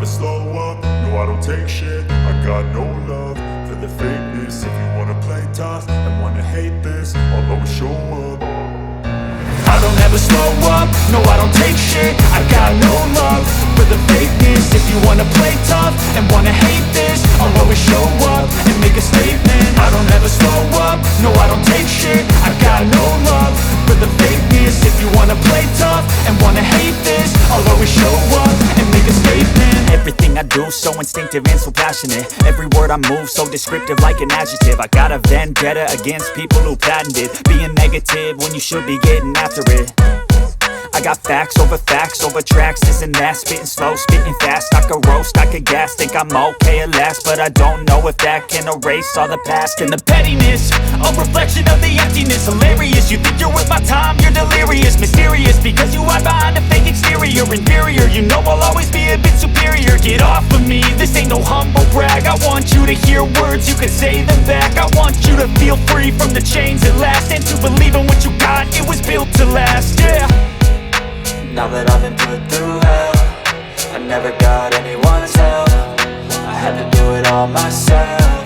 slow up, no I don't take shit. I got no love for the fakeness. If you wanna play tough and wanna hate this, I'll always show up. I don't ever slow up, no I don't take shit. I got no love for the fakeness. If you wanna play tough and wanna hate this, I'll always show up and make a statement. I don't ever slow up, no I don't take shit. I got no love for the fakeness. If you wanna play tough and wanna hate this, I'll always show up and make a statement. Everything I do so instinctive and so passionate. Every word I move so descriptive like an adjective. I got a vendetta against people who patented being negative when you should be getting after it. I got facts over tracks, this and that. Spitting slow, spitting fast, I could roast, I could gas. Think I'm okay at last, but I don't know if that can erase all the past. And the pettiness, a reflection of the emptiness. Hilarious, you think you're worth my time, you're delirious. Mysterious, because you hide behind a fake exterior. Inferior, you know I'll always be a bit superior. Get off of me, this ain't no humble brag. I want you to hear words, you can say them back. I want you to feel free from the chains at last, and to believe in what you got, it was built to last, yeah. Now that I've been put through hell, I never got anyone's help. I had to do it all myself.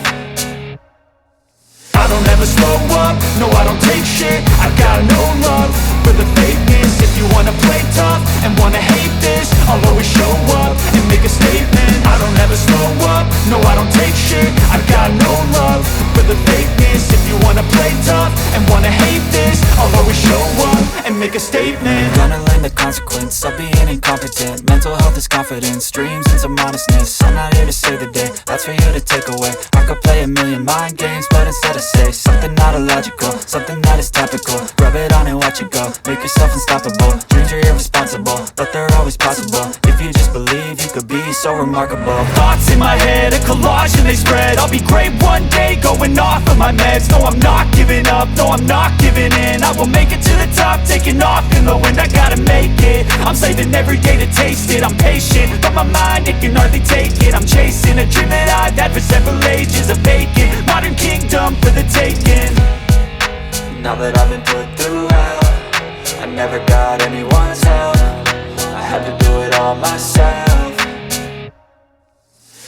I don't ever slow up, no I don't take shit. I got no love for the fakeness. If you wanna play tough and wanna hate this, I'll always show up and make a statement. I don't ever slow up, no I don't take shit. I got no love for the fakeness. If you wanna play tough and wanna hate this, I'll always show up and make a statement. Gonna learn the consequence of being incompetent. Mental health is confidence, dreams and some modestness. I'm not here to save the day, that's for you to take away. I could play a million mind games, but instead I say something not illogical, something that is topical. Rub it on and watch it go, make yourself unstoppable. Dreams are irresponsible, but they're always possible. If you just believe, you could be so remarkable. Thoughts in my head, a collage and they spread. I'll be great one day, going off of my meds. No, I'm not giving up, no, I'm not giving in. I will make it to the top, taking off in the wind. I gotta make it, I'm saving every day to taste it. I'm patient, but my mind, it can hardly take it. I'm chasing a dream that I've had for several ages. A vacant, modern kingdom for the taking. Now that I've been put through hell, I never got anyone's help. I had to do it all myself.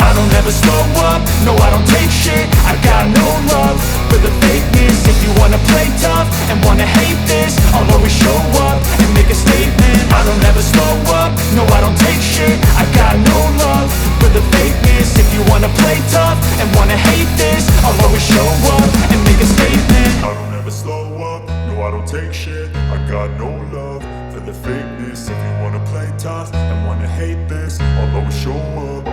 I don't ever slow up, no I don't take shit. I got no love for the fakeness. If you wanna play tough and wanna hate this, I'll always show up and make a statement. I don't ever slow up, no I don't take shit. I got no love for the fakeness. If you wanna play tough and wanna hate this, I'll always show up and make a statement. I don't ever slow up, no I don't take shit. I got no love for the fakeness. If you wanna play tough and wanna hate this, I'll always show up.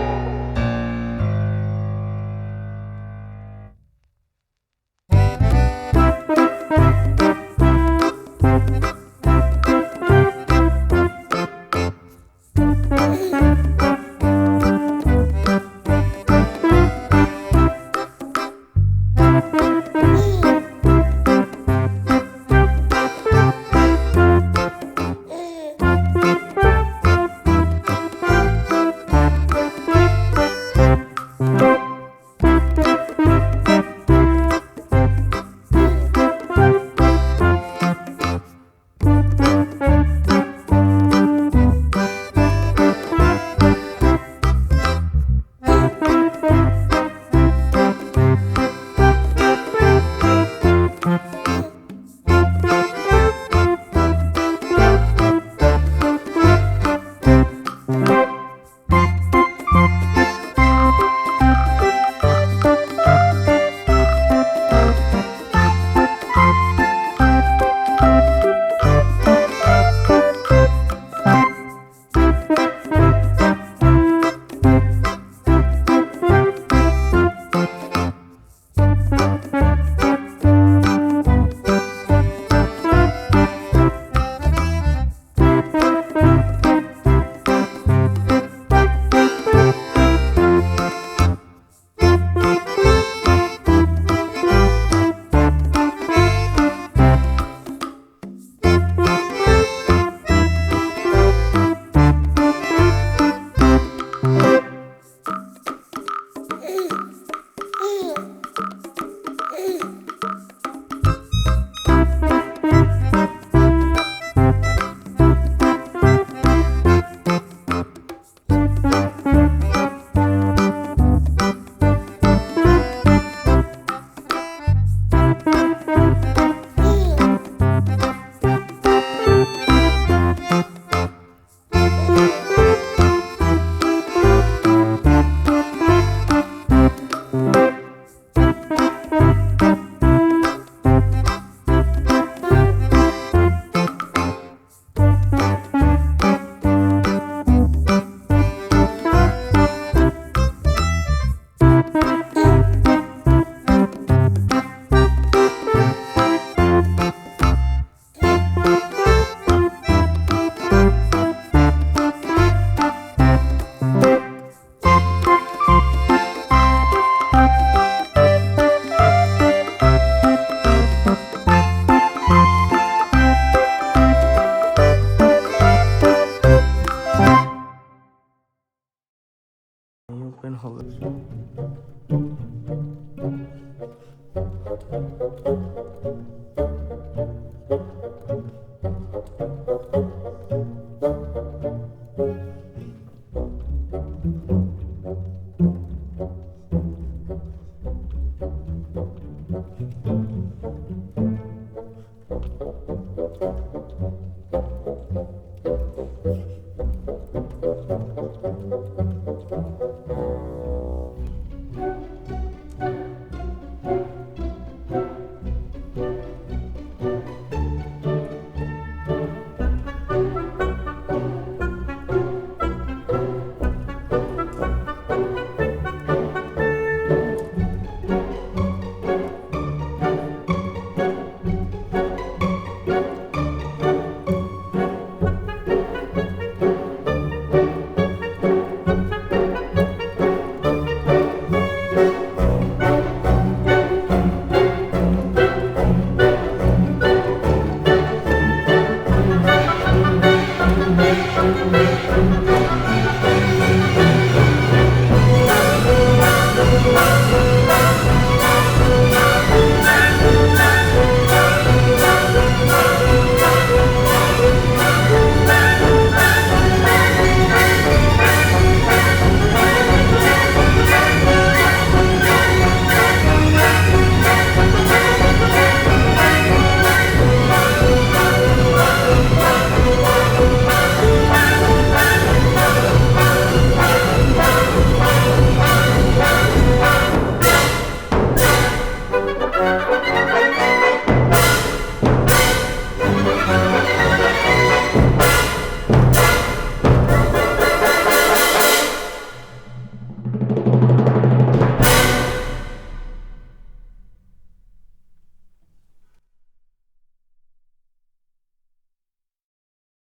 Open হবে।